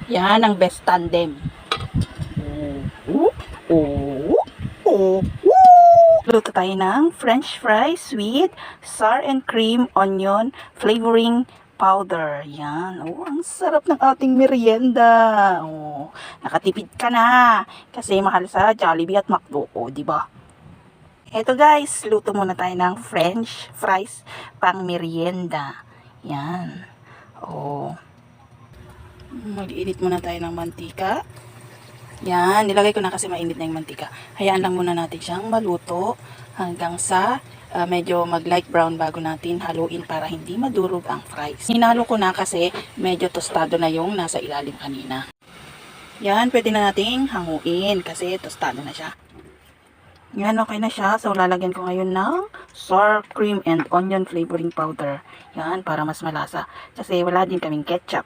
Yan ang best tandem. Luto tayo ng French fries with sour and cream onion flavoring powder. Yan. Oh, ang sarap ng ating merienda. Oh, nakatipid ka na kasi mahal sa Jollibee at McDo, oh, di ba? Eto guys, luto muna tayo ng French fries pang merienda. Yan. Oh. Mag-init muna tayo ng mantika. Yan, nilagay ko na kasi mainit na yung mantika. Hayaan lang muna natin siyang maluto hanggang sa medyo mag-light brown bago natin haluin para hindi madurog ang fries. Hinalo ko na kasi medyo tostado na yung nasa ilalim kanina. Yan, pwede na nating hanguin kasi tostado na siya. Yan, okay na siya. So, lalagyan ko ngayon ng sour cream and onion flavoring powder. Yan, para mas malasa. Kasi wala din kaming ketchup.